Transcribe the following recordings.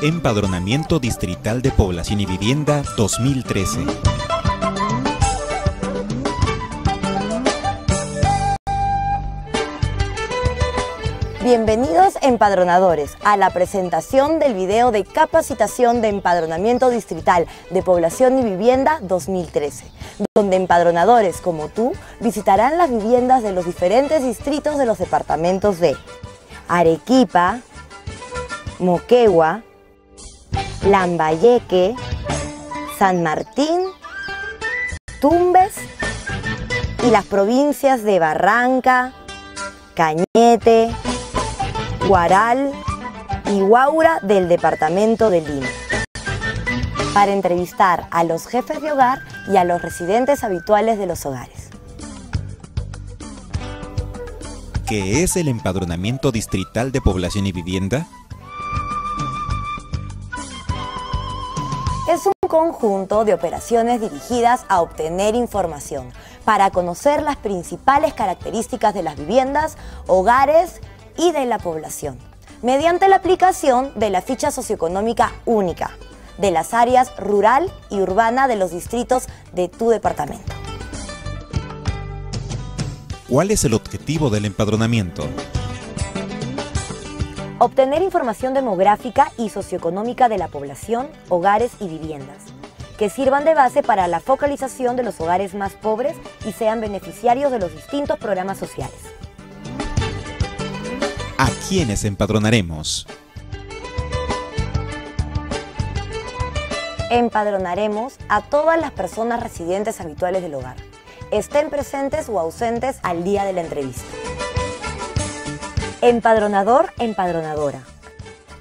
Empadronamiento Distrital de Población y Vivienda 2013. Bienvenidos empadronadores a la presentación del video de capacitación de Empadronamiento Distrital de Población y Vivienda 2013, donde empadronadores como tú visitarán las viviendas de los diferentes distritos de los departamentos de Arequipa, Moquegua, Lambayeque, San Martín, Tumbes y las provincias de Barranca, Cañete, Huaral y Huaura del departamento de Lima, para entrevistar a los jefes de hogar y a los residentes habituales de los hogares. ¿Qué es el Empadronamiento Distrital de Población y Vivienda? Es un conjunto de operaciones dirigidas a obtener información para conocer las principales características de las viviendas, hogares y de la población, mediante la aplicación de la ficha socioeconómica única de las áreas rural y urbana de los distritos de tu departamento. ¿Cuál es el objetivo del empadronamiento? Obtener información demográfica y socioeconómica de la población, hogares y viviendas, que sirvan de base para la focalización de los hogares más pobres y sean beneficiarios de los distintos programas sociales. ¿A quiénes empadronaremos? Empadronaremos a todas las personas residentes habituales del hogar, estén presentes o ausentes al día de la entrevista. Empadronador, empadronadora.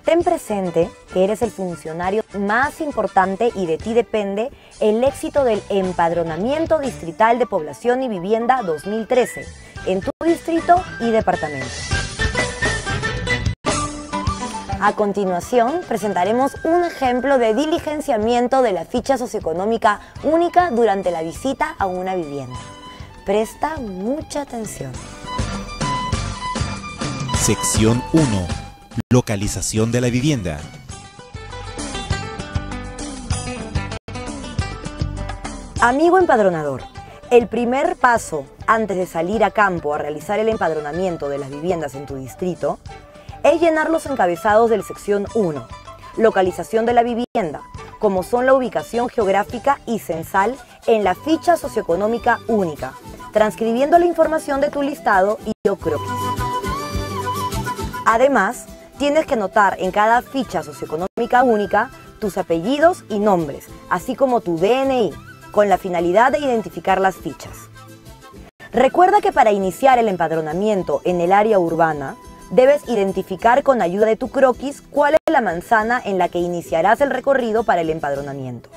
Ten presente que eres el funcionario más importante y de ti depende el éxito del Empadronamiento Distrital de Población y Vivienda 2013 en tu distrito y departamento. A continuación, presentaremos un ejemplo de diligenciamiento de la ficha socioeconómica única durante la visita a una vivienda. Presta mucha atención. Sección 1. Localización de la vivienda. Amigo empadronador, el primer paso antes de salir a campo a realizar el empadronamiento de las viviendas en tu distrito es llenar los encabezados de la sección 1, localización de la vivienda, como son la ubicación geográfica y censal en la ficha socioeconómica única, transcribiendo la información de tu listado y o croquis. Además, tienes que anotar en cada ficha socioeconómica única tus apellidos y nombres, así como tu DNI, con la finalidad de identificar las fichas. Recuerda que para iniciar el empadronamiento en el área urbana, debes identificar con ayuda de tu croquis cuál es la manzana en la que iniciarás el recorrido para el empadronamiento.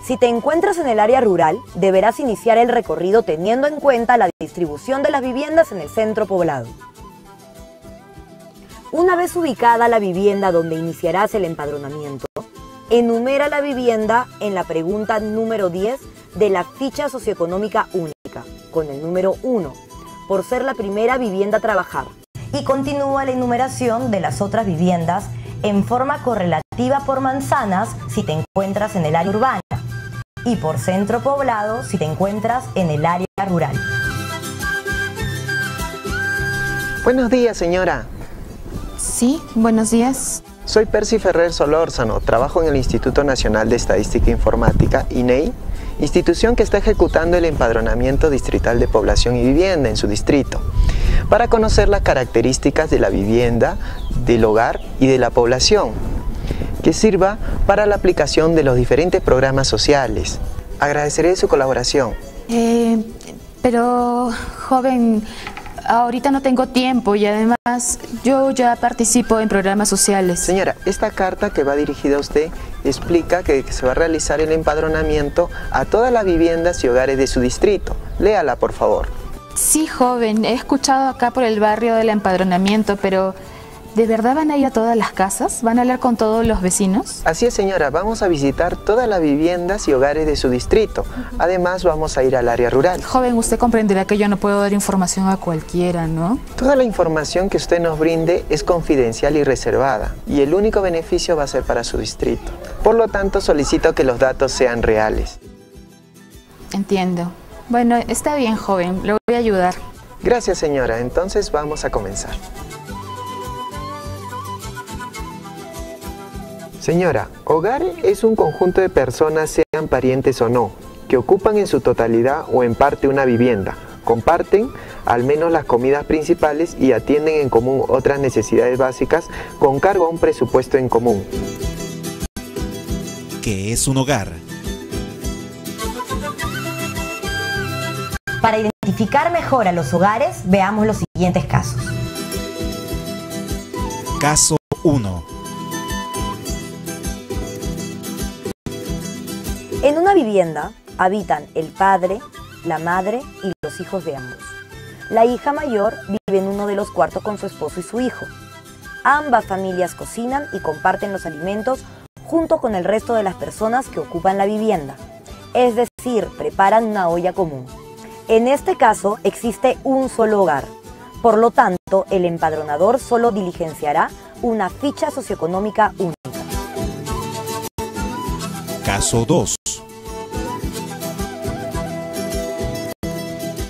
Si te encuentras en el área rural, deberás iniciar el recorrido teniendo en cuenta la distribución de las viviendas en el centro poblado. Una vez ubicada la vivienda donde iniciarás el empadronamiento, enumera la vivienda en la pregunta número 10 de la ficha socioeconómica única, con el número 1, por ser la primera vivienda a trabajar. Y continúa la enumeración de las otras viviendas en forma correlativa por manzanas si te encuentras en el área urbana y por centro poblado si te encuentras en el área rural. Buenos días, señora. Sí, buenos días. Soy Percy Ferrer Solórzano, trabajo en el Instituto Nacional de Estadística e Informática, INEI, institución que está ejecutando el empadronamiento distrital de población y vivienda en su distrito, para conocer las características de la vivienda, del hogar y de la población, que sirva para la aplicación de los diferentes programas sociales. Agradeceré su colaboración. Pero, joven, ahorita no tengo tiempo y además yo ya participo en programas sociales. Señora, esta carta que va dirigida a usted explica que se va a realizar el empadronamiento a todas las viviendas y hogares de su distrito. Léala, por favor. Sí, joven, he escuchado acá por el barrio del empadronamiento, pero ¿De verdad van a ir a todas las casas? ¿Van a hablar con todos los vecinos? Así es, señora, vamos a visitar todas las viviendas y hogares de su distrito. Además, vamos a ir al área rural. Joven, usted comprenderá que yo no puedo dar información a cualquiera, ¿no? Toda la información que usted nos brinde es confidencial y reservada, y el único beneficio va a ser para su distrito. Por lo tanto, solicito que los datos sean reales. Entiendo. Bueno, está bien, joven, le voy a ayudar. Gracias, señora. Entonces vamos a comenzar. Señora, hogar es un conjunto de personas, sean parientes o no, que ocupan en su totalidad o en parte una vivienda, comparten al menos las comidas principales y atienden en común otras necesidades básicas con cargo a un presupuesto en común. ¿Qué es un hogar? Para identificar mejor a los hogares, veamos los siguientes casos. Caso 1. En una vivienda habitan el padre, la madre y los hijos de ambos. La hija mayor vive en uno de los cuartos con su esposo y su hijo. Ambas familias cocinan y comparten los alimentos junto con el resto de las personas que ocupan la vivienda. Es decir, preparan una olla común. En este caso existe un solo hogar. Por lo tanto, el empadronador solo diligenciará una ficha socioeconómica única. Caso 2.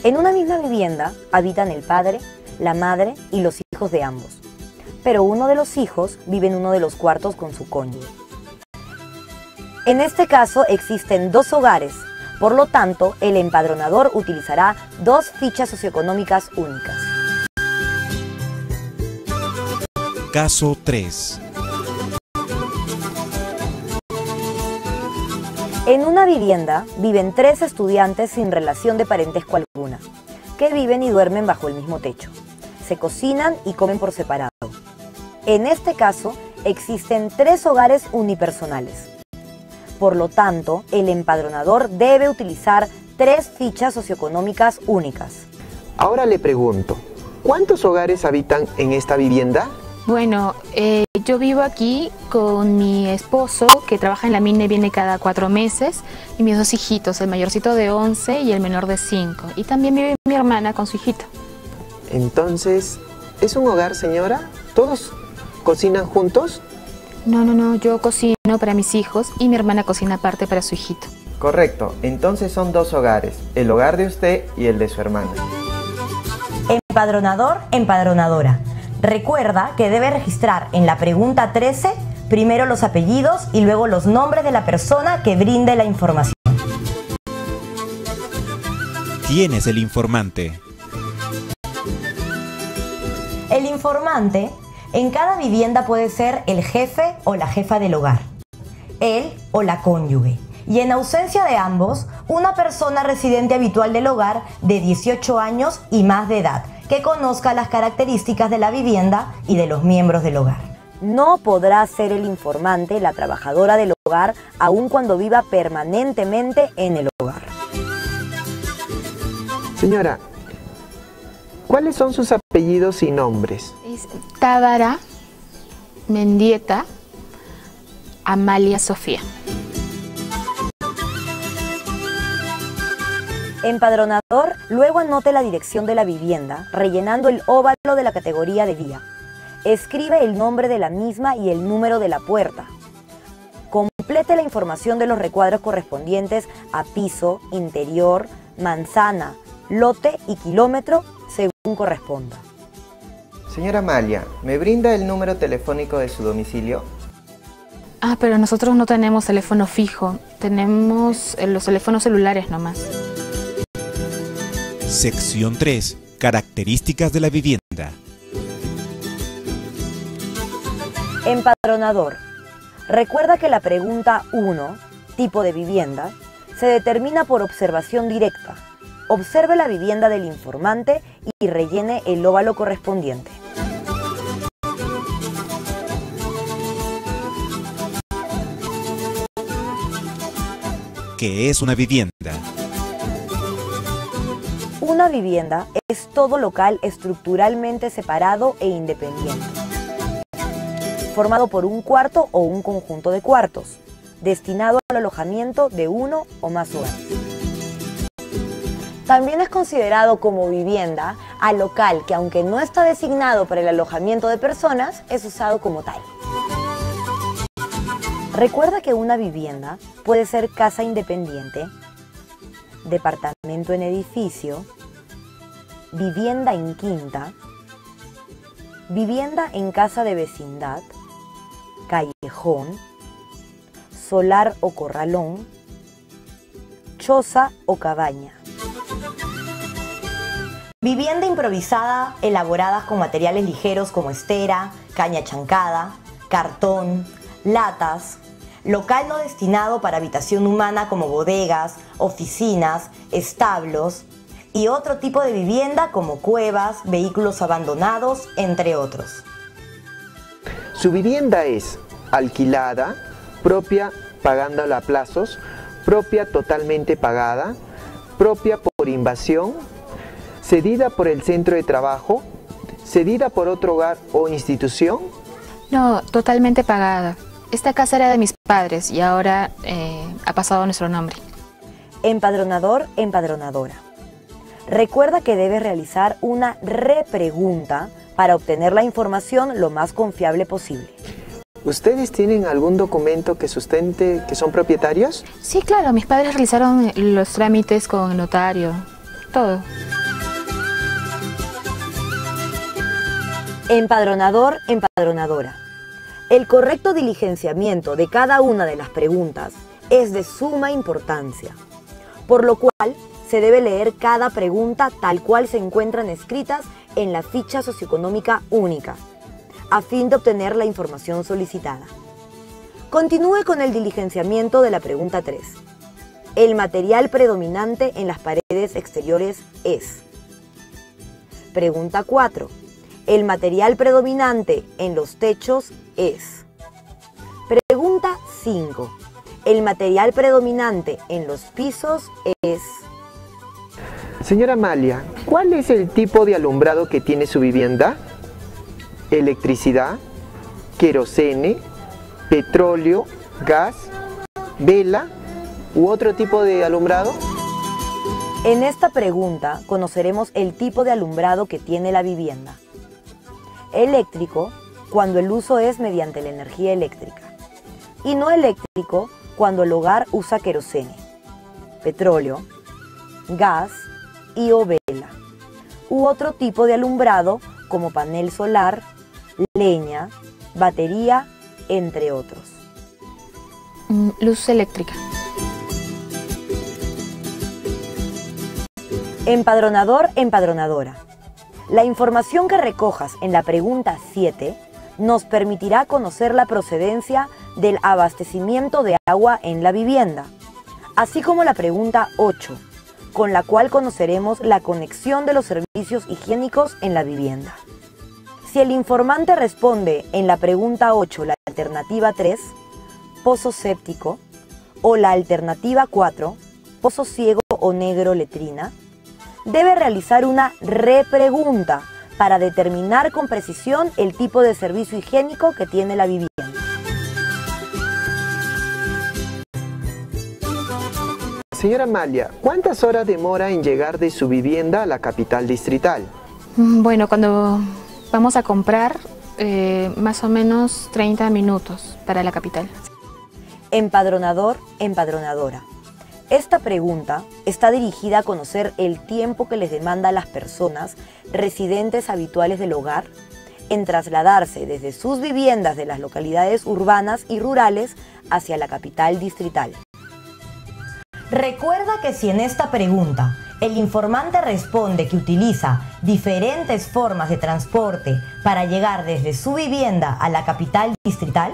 En una misma vivienda habitan el padre, la madre y los hijos de ambos. Pero uno de los hijos vive en uno de los cuartos con su cónyuge. En este caso existen dos hogares, por lo tanto el empadronador utilizará dos fichas socioeconómicas únicas. Caso 3. En una vivienda viven 3 estudiantes sin relación de parentesco alguna, que viven y duermen bajo el mismo techo. Se cocinan y comen por separado. En este caso, existen 3 hogares unipersonales. Por lo tanto, el empadronador debe utilizar 3 fichas socioeconómicas únicas. Ahora le pregunto, ¿cuántos hogares habitan en esta vivienda? Bueno, yo vivo aquí con mi esposo, que trabaja en la mina y viene cada 4 meses, y mis 2 hijitos, el mayorcito de 11 y el menor de 5. Y también vive mi hermana con su hijito. Entonces, ¿es un hogar, señora? ¿Todos cocinan juntos? No, yo cocino para mis hijos y mi hermana cocina aparte para su hijito. Correcto, entonces son 2 hogares, el hogar de usted y el de su hermana. Empadronador, empadronadora. Recuerda que debe registrar en la pregunta 13 primero los apellidos y luego los nombres de la persona que brinde la información. ¿Quién es el informante? El informante en cada vivienda puede ser el jefe o la jefa del hogar, él o la cónyuge, y en ausencia de ambos, una persona residente habitual del hogar de 18 años y más de edad, que conozca las características de la vivienda y de los miembros del hogar. No podrá ser el informante la trabajadora del hogar aun cuando viva permanentemente en el hogar. Señora, ¿cuáles son sus apellidos y nombres? Es Tábara, Mendieta, Amalia Sofía. Empadronador, luego anote la dirección de la vivienda, rellenando el óvalo de la categoría de vía. Escribe el nombre de la misma y el número de la puerta. Complete la información de los recuadros correspondientes a piso, interior, manzana, lote y kilómetro, según corresponda. Señora Amalia, ¿me brinda el número telefónico de su domicilio? Pero nosotros no tenemos teléfono fijo, tenemos los teléfonos celulares nomás. Sección 3. Características de la vivienda. Empadronador. Recuerda que la pregunta 1, tipo de vivienda, se determina por observación directa. Observe la vivienda del informante y rellene el óvalo correspondiente. ¿Qué es una vivienda? Una vivienda es todo local estructuralmente separado e independiente. conformado por un cuarto o un conjunto de cuartos, destinado al alojamiento de uno o más hogares. También es considerado como vivienda al local que, aunque no está designado para el alojamiento de personas, es usado como tal. Recuerda que una vivienda puede ser casa independiente, departamento en edificio, vivienda en quinta, vivienda en casa de vecindad, callejón, solar o corralón, choza o cabaña. Vivienda improvisada elaborada con materiales ligeros como estera, caña chancada, cartón, latas. Local no destinado para habitación humana como bodegas, oficinas, establos y otro tipo de vivienda como cuevas, vehículos abandonados, entre otros. Su vivienda es alquilada, propia pagándola a plazos, propia totalmente pagada, propia por invasión, cedida por el centro de trabajo, cedida por otro hogar o institución. No, totalmente pagada. Esta casa era de mis padres y ahora ha pasado a nuestro nombre. Empadronador, empadronadora. Recuerda que debes realizar una repregunta para obtener la información lo más confiable posible. ¿Ustedes tienen algún documento que sustente que son propietarios? Sí, claro, mis padres realizaron los trámites con el notario, todo. Empadronador, empadronadora. El correcto diligenciamiento de cada una de las preguntas es de suma importancia, por lo cual se debe leer cada pregunta tal cual se encuentran escritas en la ficha socioeconómica única, a fin de obtener la información solicitada. Continúe con el diligenciamiento de la pregunta 3. El material predominante en las paredes exteriores es. Pregunta 4. El material predominante en los techos es. Pregunta 5. El material predominante en los pisos es. Señora Amalia, ¿cuál es el tipo de alumbrado que tiene su vivienda? ¿Electricidad, querosene, petróleo, gas, vela u otro tipo de alumbrado? En esta pregunta conoceremos el tipo de alumbrado que tiene la vivienda. Eléctrico, cuando el uso es mediante la energía eléctrica. Y no eléctrico, cuando el hogar usa querosene, petróleo, gas y o vela, u otro tipo de alumbrado como panel solar, leña, batería, entre otros. Luz eléctrica. Empadronador, empadronadora. La información que recojas en la pregunta 7 nos permitirá conocer la procedencia del abastecimiento de agua en la vivienda, así como la pregunta 8, con la cual conoceremos la conexión de los servicios higiénicos en la vivienda. Si el informante responde en la pregunta 8 la alternativa 3, pozo séptico, o la alternativa 4, pozo ciego o negro letrina, debe realizar una repregunta para determinar con precisión el tipo de servicio higiénico que tiene la vivienda. Señora Amalia, ¿cuántas horas demora en llegar de su vivienda a la capital distrital? Bueno, cuando vamos a comprar, más o menos 30 minutos para la capital. Empadronador, empadronadora. Esta pregunta está dirigida a conocer el tiempo que les demanda a las personas residentes habituales del hogar en trasladarse desde sus viviendas de las localidades urbanas y rurales hacia la capital distrital. Recuerda que si en esta pregunta el informante responde que utiliza diferentes formas de transporte para llegar desde su vivienda a la capital distrital,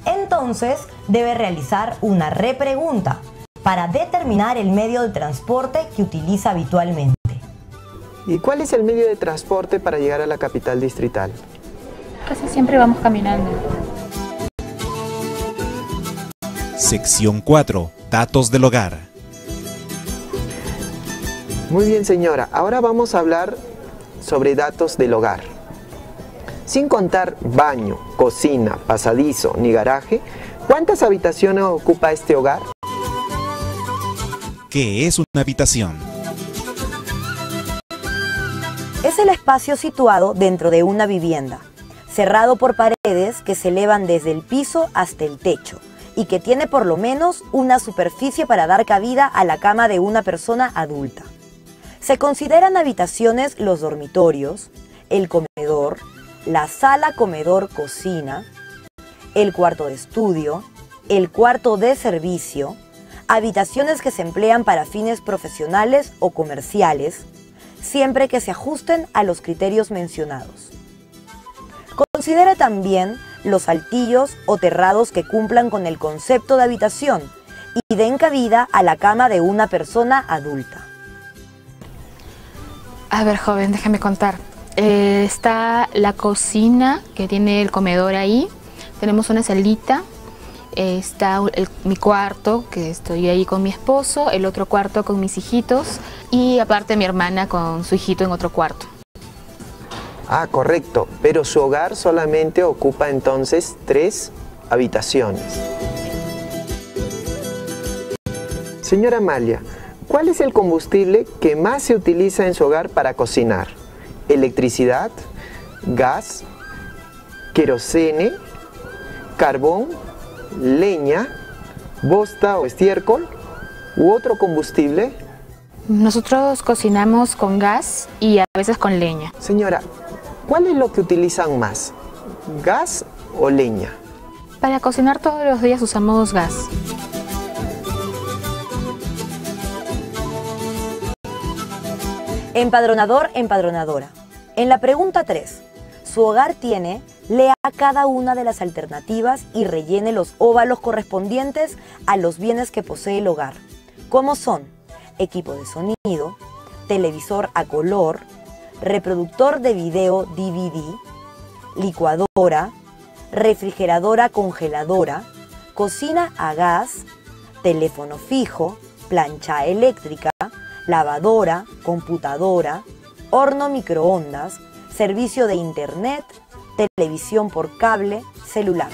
entonces debe realizar una repregunta para determinar el medio de transporte que utiliza habitualmente. ¿Y cuál es el medio de transporte para llegar a la capital distrital? Casi siempre vamos caminando. Sección 4. Datos del hogar. Muy bien, señora. Ahora vamos a hablar sobre datos del hogar. Sin contar baño, cocina, pasadizo ni garaje, ¿cuántas habitaciones ocupa este hogar? ¿Qué es una habitación? Es el espacio situado dentro de una vivienda, cerrado por paredes que se elevan desde el piso hasta el techo y que tiene por lo menos una superficie para dar cabida a la cama de una persona adulta. Se consideran habitaciones los dormitorios, el comedor, la sala comedor-cocina, el cuarto de estudio, el cuarto de servicio, habitaciones que se emplean para fines profesionales o comerciales, siempre que se ajusten a los criterios mencionados. Considere también los altillos o terrados que cumplan con el concepto de habitación y den cabida a la cama de una persona adulta. A ver, joven, déjame contar. Está la cocina, que tiene el comedor ahí. Tenemos una salita. Está mi cuarto, que estoy ahí con mi esposo. El otro cuarto con mis hijitos. Y aparte mi hermana con su hijito en otro cuarto. Ah, correcto. Pero su hogar solamente ocupa entonces 3 habitaciones. Señora Amalia, ¿cuál es el combustible que más se utiliza en su hogar para cocinar? ¿Electricidad, gas, querosene, carbón, leña, bosta o estiércol u otro combustible? Nosotros cocinamos con gas y a veces con leña. Señora, ¿cuál es lo que utilizan más? ¿Gas o leña? Para cocinar todos los días usamos gas. Empadronador, empadronadora. En la pregunta 3, su hogar tiene, lea cada una de las alternativas y rellene los óvalos correspondientes a los bienes que posee el hogar, como son equipo de sonido, televisor a color, reproductor de video DVD, licuadora, refrigeradora congeladora, cocina a gas, teléfono fijo, plancha eléctrica, lavadora, computadora, horno microondas, servicio de internet, televisión por cable, celular.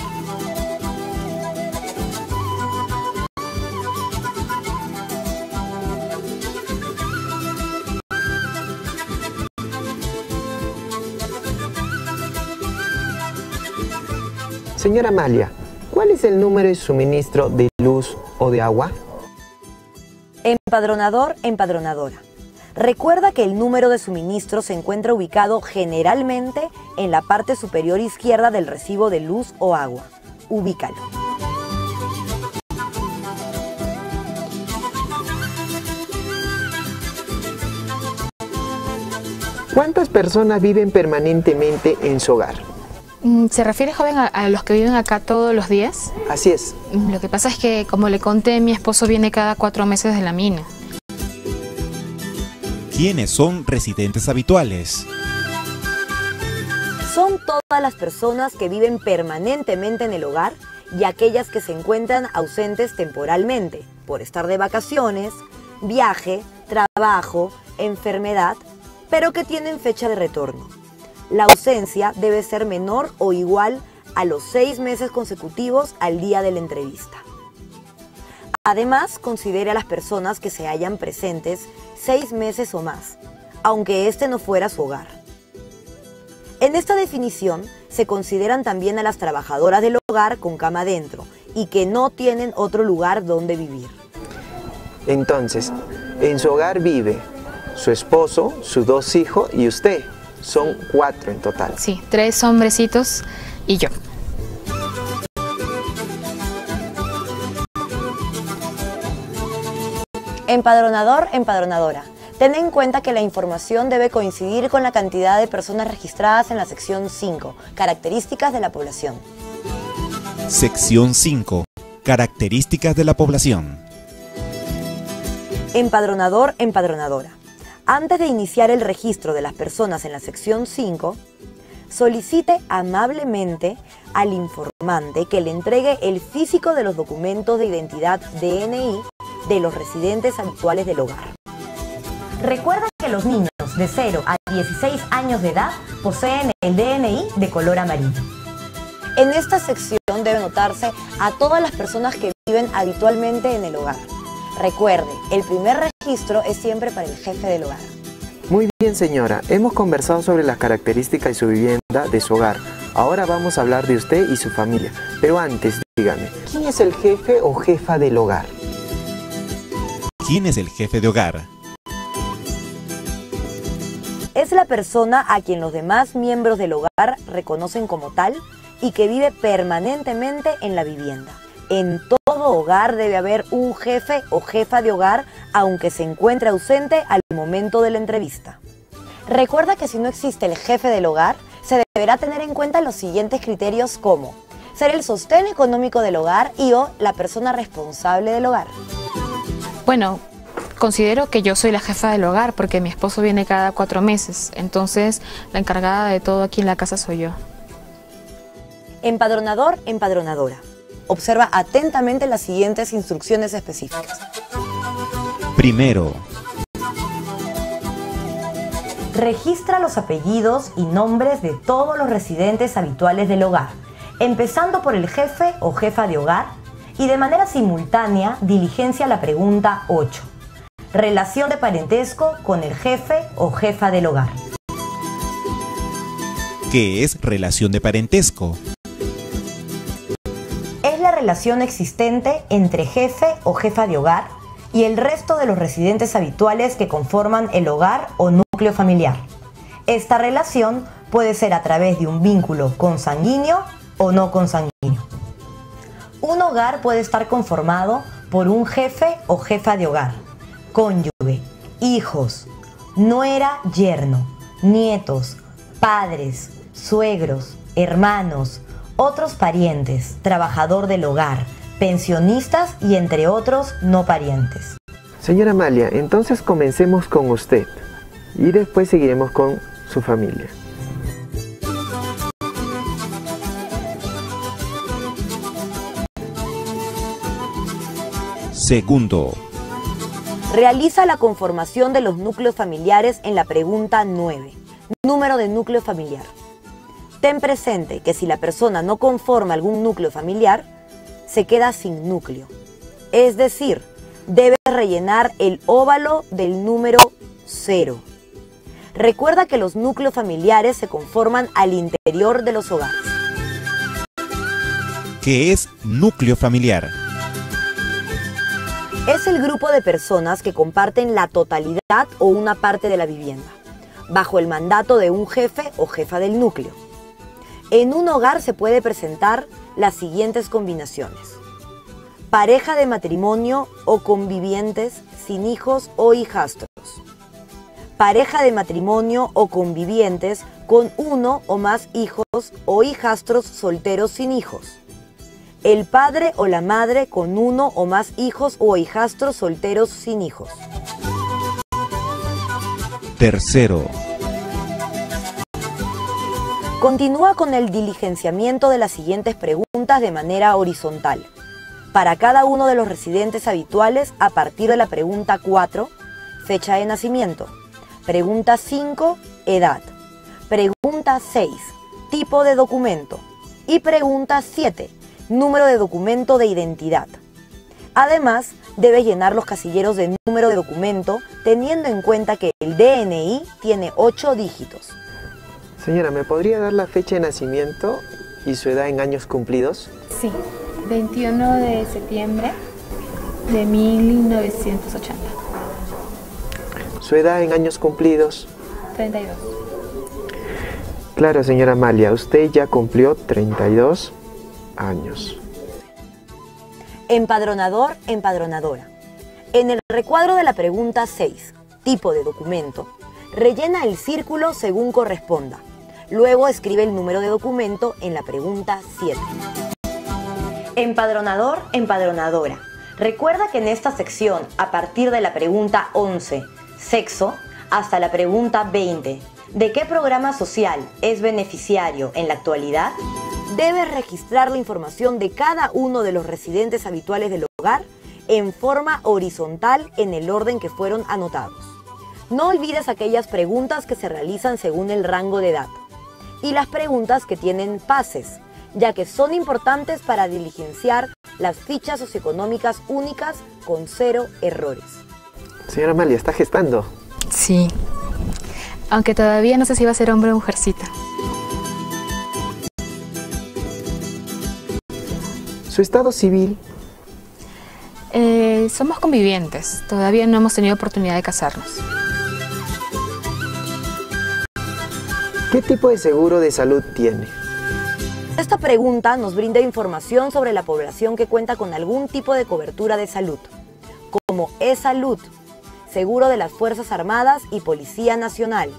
Señora Amalia, ¿cuál es el número de suministro de luz o de agua? Empadronador, empadronadora. Recuerda que el número de suministro se encuentra ubicado generalmente en la parte superior izquierda del recibo de luz o agua. Ubícalo. ¿Cuántas personas viven permanentemente en su hogar? ¿Se refiere, joven, a los que viven acá todos los días? Así es. Lo que pasa es que, como le conté, mi esposo viene cada 4 meses de la mina. ¿Quiénes son residentes habituales? Son todas las personas que viven permanentemente en el hogar y aquellas que se encuentran ausentes temporalmente, por estar de vacaciones, viaje, trabajo, enfermedad, pero que tienen fecha de retorno. La ausencia debe ser menor o igual a los 6 meses consecutivos al día de la entrevista. Además, considere a las personas que se hallan presentes 6 meses o más, aunque este no fuera su hogar. En esta definición se consideran también a las trabajadoras del hogar con cama dentro y que no tienen otro lugar donde vivir. Entonces, en su hogar vive su esposo, sus 2 hijos y usted. Son 4 en total. Sí, 3 hombrecitos y yo. Empadronador, empadronadora. Ten en cuenta que la información debe coincidir con la cantidad de personas registradas en la sección 5, características de la población. Sección 5. Características de la población. Empadronador, empadronadora. Antes de iniciar el registro de las personas en la sección 5, solicite amablemente al informante que le entregue el físico de los documentos de identidad DNI de los residentes habituales del hogar. Recuerda que los niños de 0 a 16 años de edad poseen el DNI de color amarillo. En esta sección debe notarse a todas las personas que viven habitualmente en el hogar. Recuerde, el primer registro es siempre para el jefe del hogar. Muy bien, señora. Hemos conversado sobre las características de su vivienda, de su hogar. Ahora vamos a hablar de usted y su familia. Pero antes, dígame, ¿quién es el jefe o jefa del hogar? ¿Quién es el jefe de hogar? Es la persona a quien los demás miembros del hogar reconocen como tal y que vive permanentemente en la vivienda. En todo hogar debe haber un jefe o jefa de hogar, aunque se encuentre ausente al momento de la entrevista. Recuerda que si no existe el jefe del hogar, se deberá tener en cuenta los siguientes criterios como ser el sostén económico del hogar y o la persona responsable del hogar. Bueno, considero que yo soy la jefa del hogar porque mi esposo viene cada 4 meses, entonces la encargada de todo aquí en la casa soy yo. Empadronador, empadronadora. Observa atentamente las siguientes instrucciones específicas. Primero, registra los apellidos y nombres de todos los residentes habituales del hogar, empezando por el jefe o jefa de hogar, y de manera simultánea diligencia la pregunta 8. Relación de parentesco con el jefe o jefa del hogar. ¿qué es relación de parentesco? Es la relación existente entre jefe o jefa de hogar y el resto de los residentes habituales que conforman el hogar o núcleo familiar. Esta relación puede ser a través de un vínculo consanguíneo o no consanguíneo. Un hogar puede estar conformado por un jefe o jefa de hogar, cónyuge, hijos, nuera, yerno, nietos, padres, suegros, hermanos, otros parientes, trabajador del hogar, pensionistas y entre otros no parientes. Señora Amalia, entonces comencemos con usted y después seguiremos con su familia. Segundo, Realiza la conformación de los núcleos familiares en la pregunta 9. Número de núcleo familiar. Ten presente que si la persona no conforma algún núcleo familiar, se queda sin núcleo. Es decir, debe rellenar el óvalo del número 0. Recuerda que los núcleos familiares se conforman al interior de los hogares. ¿qué es núcleo familiar? Es el grupo de personas que comparten la totalidad o una parte de la vivienda, bajo el mandato de un jefe o jefa del núcleo. En un hogar se puede presentar las siguientes combinaciones: pareja de matrimonio o convivientes sin hijos o hijastros, pareja de matrimonio o convivientes con uno o más hijos o hijastros solteros sin hijos, el padre o la madre con uno o más hijos o hijastros solteros sin hijos. Tercero, Continúa con el diligenciamiento de las siguientes preguntas de manera horizontal. Para cada uno de los residentes habituales a partir de la pregunta 4, fecha de nacimiento. Pregunta 5, edad. Pregunta 6, tipo de documento. Y pregunta 7, número de documento de identidad. Además, debe llenar los casilleros de número de documento teniendo en cuenta que el DNI tiene 8 dígitos. Señora, ¿me podría dar la fecha de nacimiento y su edad en años cumplidos? Sí, 21 de septiembre de 1980. ¿Su edad en años cumplidos? 32. Claro, señora Amalia, usted ya cumplió 32 años. Empadronador, empadronadora. En el recuadro de la pregunta 6, tipo de documento, rellena el círculo según corresponda. Luego escribe el número de documento en la pregunta 7. Empadronador, empadronadora. Recuerda que en esta sección, a partir de la pregunta 11, sexo, hasta la pregunta 20, ¿de qué programa social es beneficiario en la actualidad?, debes registrar la información de cada uno de los residentes habituales del hogar en forma horizontal en el orden que fueron anotados. No olvides aquellas preguntas que se realizan según el rango de edad y las preguntas que tienen pases, ya que son importantes para diligenciar las fichas socioeconómicas únicas con 0 errores. Señora Amalia, ¿está gestando? Sí, aunque todavía no sé si va a ser hombre o mujercita. ¿Su estado civil? Somos convivientes, todavía no hemos tenido oportunidad de casarnos. ¿Qué tipo de seguro de salud tiene? Esta pregunta nos brinda información sobre la población que cuenta con algún tipo de cobertura de salud, como e-salud, seguro de las Fuerzas Armadas y Policía Nacional,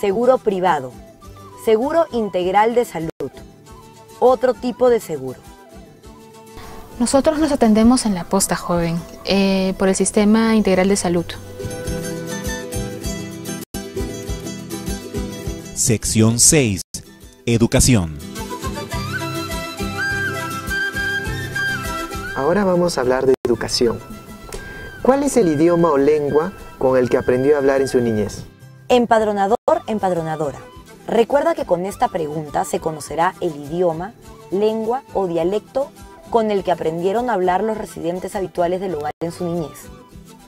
seguro privado, seguro integral de salud, otro tipo de seguro. Nosotros nos atendemos en la posta, joven, por el Sistema Integral de Salud. Sección 6. Educación. Ahora vamos a hablar de educación. ¿Cuál es el idioma o lengua con el que aprendió a hablar en su niñez? Empadronador, empadronadora. Recuerda que con esta pregunta se conocerá el idioma, lengua o dialecto con el que aprendieron a hablar los residentes habituales del hogar en su niñez,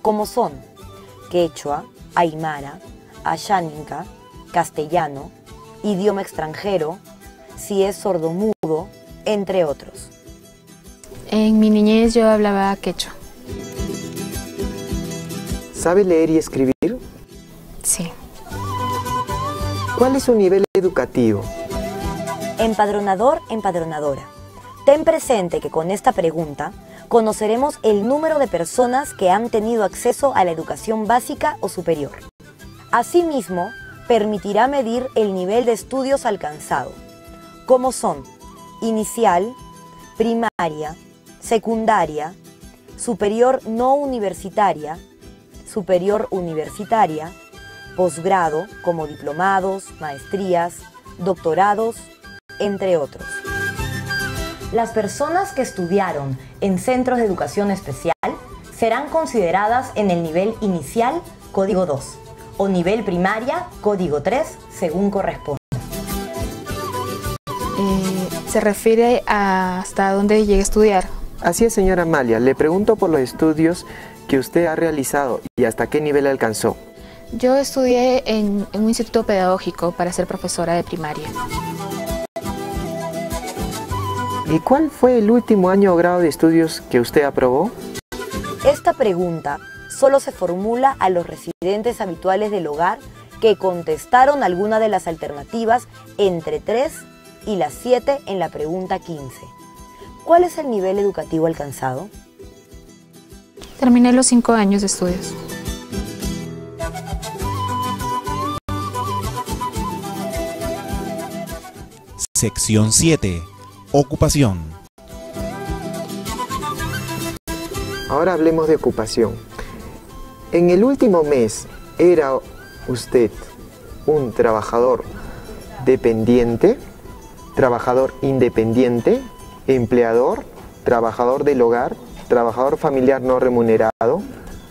como son quechua, aymara, ayáninca, castellano, idioma extranjero, si es sordomudo, entre otros. En mi niñez yo hablaba quechua. ¿Sabe leer y escribir? Sí. ¿Cuál es su nivel educativo? Empadronador, empadronadora. Ten presente que con esta pregunta conoceremos el número de personas que han tenido acceso a la educación básica o superior. Asimismo, permitirá medir el nivel de estudios alcanzado, como son inicial, primaria, secundaria, superior no universitaria, superior universitaria, posgrado como diplomados, maestrías, doctorados, entre otros. Las personas que estudiaron en centros de educación especial serán consideradas en el nivel inicial, código 2, o nivel primaria, código 3, según corresponda. ¿Se refiere a hasta dónde llegué a estudiar? Así es, señora Amalia. Le pregunto por los estudios que usted ha realizado y hasta qué nivel alcanzó. Yo estudié en un instituto pedagógico para ser profesora de primaria. ¿Y cuál fue el último año o grado de estudios que usted aprobó? Esta pregunta solo se formula a los residentes habituales del hogar que contestaron alguna de las alternativas entre 3 y las 7 en la pregunta 15. ¿Cuál es el nivel educativo alcanzado? Terminé los 5 años de estudios. Sección 7. Ocupación. Ahora hablemos de ocupación. En el último mes, ¿era usted un trabajador dependiente, trabajador independiente, empleador, trabajador del hogar, trabajador familiar no remunerado,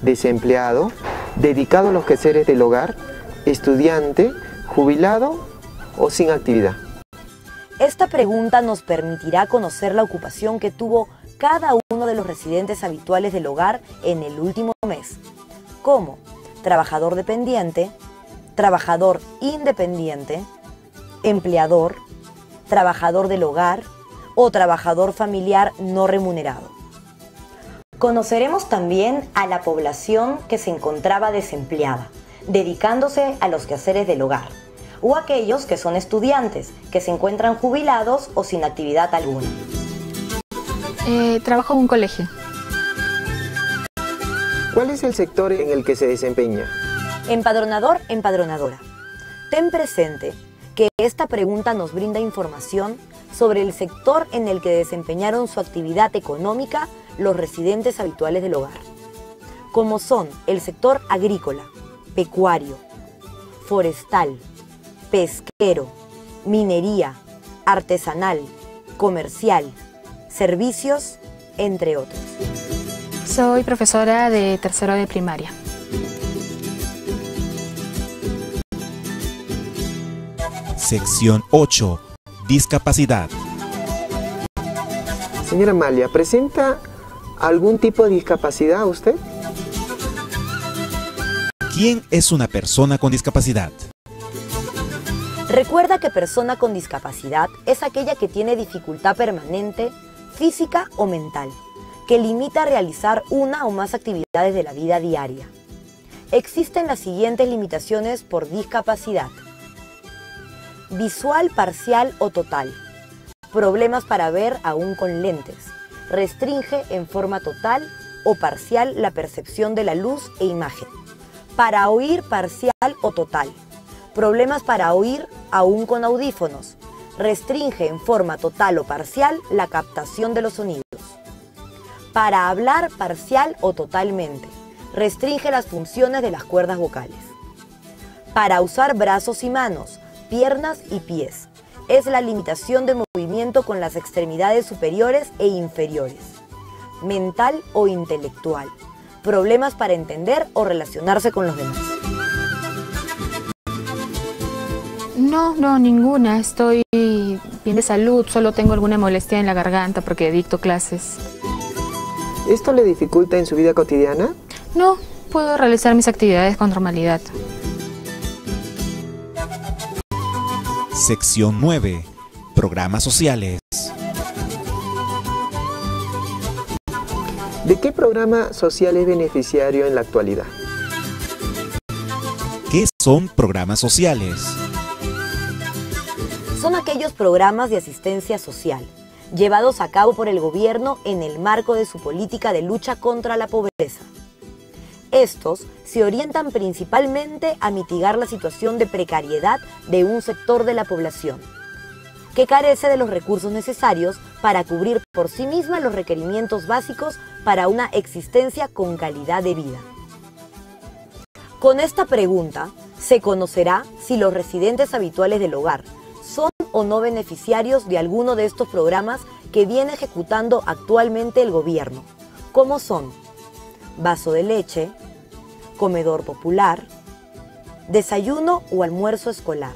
desempleado, dedicado a los quehaceres del hogar, estudiante, jubilado o sin actividad? Esta pregunta nos permitirá conocer la ocupación que tuvo cada uno de los residentes habituales del hogar en el último mes, como trabajador dependiente, trabajador independiente, empleador, trabajador del hogar o trabajador familiar no remunerado. Conoceremos también a la población que se encontraba desempleada, dedicándose a los quehaceres del hogar, o aquellos que son estudiantes, que se encuentran jubilados o sin actividad alguna. Trabajo en un colegio. ¿Cuál es el sector en el que se desempeña? Empadronador, empadronadora. Ten presente que esta pregunta nos brinda información sobre el sector en el que desempeñaron su actividad económica los residentes habituales del hogar, como son el sector agrícola, pecuario, forestal, pesquero, minería, artesanal, comercial, servicios, entre otros. Soy profesora de tercero de primaria. Sección 8. Discapacidad. Señora Amalia, ¿presenta algún tipo de discapacidad usted? ¿Quién es una persona con discapacidad? Recuerda que persona con discapacidad es aquella que tiene dificultad permanente, física o mental, que limita a realizar una o más actividades de la vida diaria. Existen las siguientes limitaciones por discapacidad: visual parcial o total, problemas para ver aún con lentes, restringe en forma total o parcial la percepción de la luz e imagen, para oír parcial o total, problemas para oír aún con audífonos, restringe en forma total o parcial la captación de los sonidos, para hablar parcial o totalmente, restringe las funciones de las cuerdas vocales, para usar brazos y manos, piernas y pies, es la limitación de movimiento con las extremidades superiores e inferiores, mental o intelectual, problemas para entender o relacionarse con los demás. No, ninguna. Estoy bien de salud, solo tengo alguna molestia en la garganta porque dicto clases. ¿Esto le dificulta en su vida cotidiana? No, puedo realizar mis actividades con normalidad. Sección 9. Programas sociales. ¿De qué programa social es beneficiario en la actualidad? ¿Qué son programas sociales? Son aquellos programas de asistencia social llevados a cabo por el gobierno en el marco de su política de lucha contra la pobreza. Estos se orientan principalmente a mitigar la situación de precariedad de un sector de la población, que carece de los recursos necesarios para cubrir por sí misma los requerimientos básicos para una existencia con calidad de vida. Con esta pregunta se conocerá si los residentes habituales del hogar son o no beneficiarios de alguno de estos programas que viene ejecutando actualmente el gobierno, como son vaso de leche, comedor popular, desayuno o almuerzo escolar,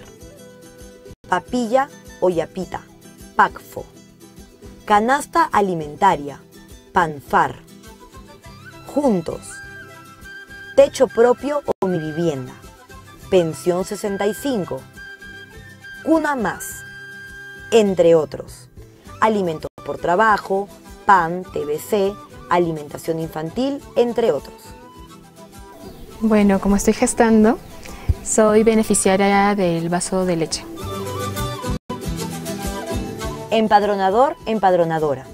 papilla o yapita, PACFO, canasta alimentaria, PANFAR, juntos, techo propio o mi vivienda, pensión 65, Cuna Más, entre otros, alimentos por trabajo, PAN, TBC, alimentación infantil, entre otros. Bueno, como estoy gestando, soy beneficiaria del vaso de leche. Empadronador, empadronadora.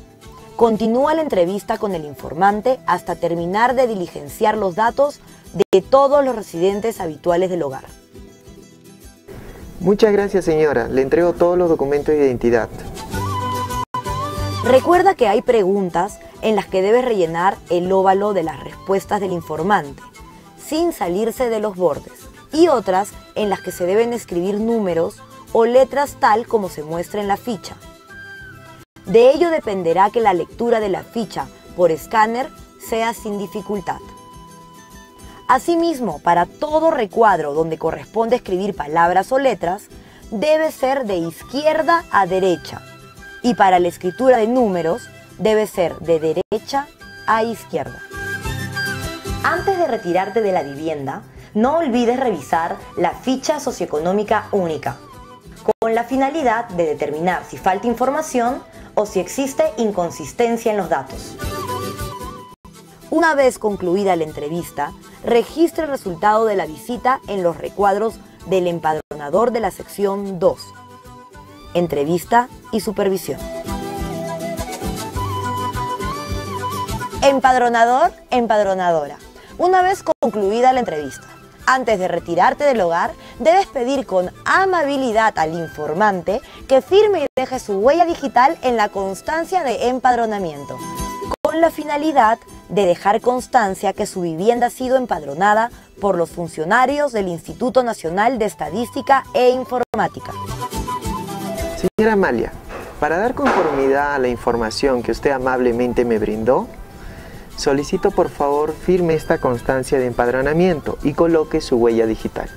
Continúa la entrevista con el informante hasta terminar de diligenciar los datos de todos los residentes habituales del hogar. Muchas gracias, señora. Le entrego todos los documentos de identidad. Recuerda que hay preguntas en las que debes rellenar el óvalo de las respuestas del informante, sin salirse de los bordes, y otras en las que se deben escribir números o letras tal como se muestra en la ficha. De ello dependerá que la lectura de la ficha por escáner sea sin dificultad. Asimismo, para todo recuadro donde corresponde escribir palabras o letras, debe ser de izquierda a derecha, y para la escritura de números debe ser de derecha a izquierda. Antes de retirarte de la vivienda, no olvides revisar la ficha socioeconómica única, con la finalidad de determinar si falta información o si existe inconsistencia en los datos. Una vez concluida la entrevista, registre el resultado de la visita en los recuadros del empadronador de la sección 2. Entrevista y supervisión. Empadronador, empadronadora. Una vez concluida la entrevista, antes de retirarte del hogar, debes pedir con amabilidad al informante que firme y deje su huella digital en la constancia de empadronamiento, con la finalidad de dejar constancia que su vivienda ha sido empadronada por los funcionarios del Instituto Nacional de Estadística e Informática. Señora Amalia, para dar conformidad a la información que usted amablemente me brindó, solicito por favor firme esta constancia de empadronamiento y coloque su huella digital.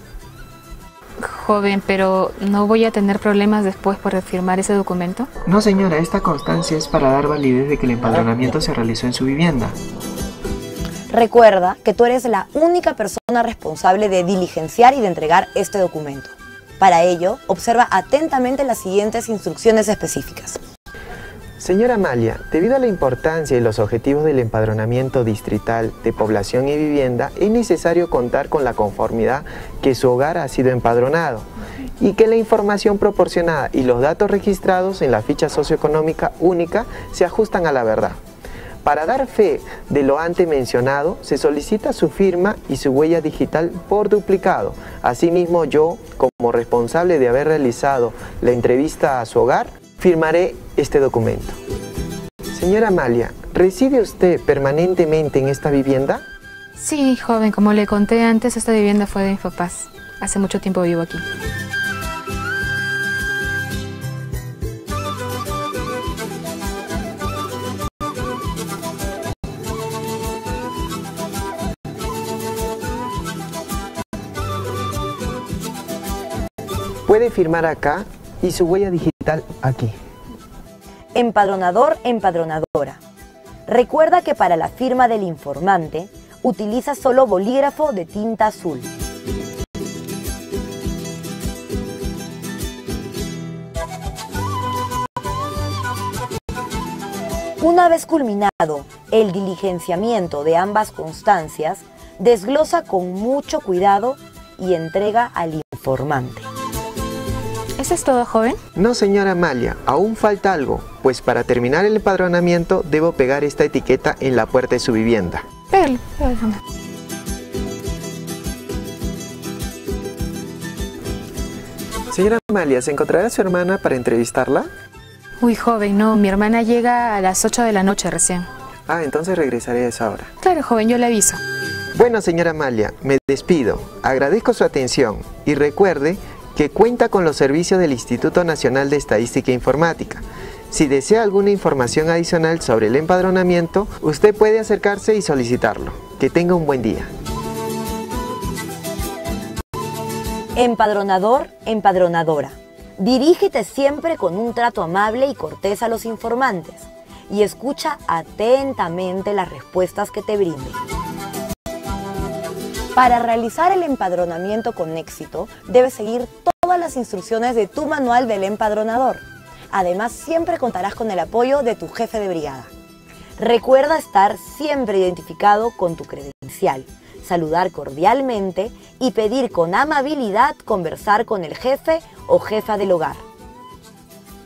joven, pero ¿no voy a tener problemas después por firmar ese documento? No, señora, esta constancia es para dar validez de que el empadronamiento se realizó en su vivienda. Recuerda que tú eres la única persona responsable de diligenciar y de entregar este documento. Para ello, observa atentamente las siguientes instrucciones específicas. Señora Amalia, debido a la importancia y los objetivos del empadronamiento distrital de población y vivienda, es necesario contar con la conformidad que su hogar ha sido empadronado y que la información proporcionada y los datos registrados en la ficha socioeconómica única se ajustan a la verdad. Para dar fe de lo antes mencionado, se solicita su firma y su huella digital por duplicado. Asimismo, yo, como responsable de haber realizado la entrevista a su hogar, firmaré este documento. Señora Amalia, ¿reside usted permanentemente en esta vivienda? Sí, joven, como le conté antes, esta vivienda fue de mis papás. Hace mucho tiempo vivo aquí. Puede firmar acá y su huella digital aquí. Empadronador, empadronadora. Recuerda que para la firma del informante, utiliza solo bolígrafo de tinta azul. Una vez culminado el diligenciamiento de ambas constancias, desglosa con mucho cuidado y entrega al informante. ¿Eso es todo, joven? No, señora Amalia, aún falta algo, pues para terminar el empadronamiento debo pegar esta etiqueta en la puerta de su vivienda. Pégale, déjame. Señora Amalia, ¿se encontrará su hermana para entrevistarla? Uy, joven, no, mi hermana llega a las 8 de la noche recién. Ah, entonces regresaré a esa hora. Claro, joven, yo le aviso. Bueno, señora Amalia, me despido. Agradezco su atención y recuerde que cuenta con los servicios del Instituto Nacional de Estadística e Informática. Si desea alguna información adicional sobre el empadronamiento, usted puede acercarse y solicitarlo. Que tenga un buen día. Empadronador, empadronadora. Dirígete siempre con un trato amable y cortés a los informantes y escucha atentamente las respuestas que te brinden. Para realizar el empadronamiento con éxito, debes seguir todas las instrucciones de tu manual del empadronador. Además, siempre contarás con el apoyo de tu jefe de brigada. Recuerda estar siempre identificado con tu credencial, saludar cordialmente y pedir con amabilidad conversar con el jefe o jefa del hogar.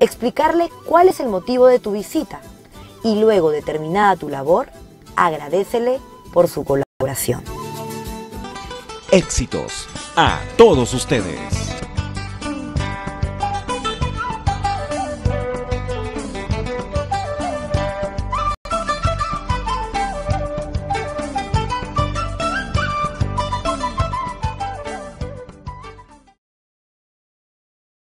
Explicarle cuál es el motivo de tu visita y luego de terminada tu labor, agradécele por su colaboración. Éxitos a todos ustedes.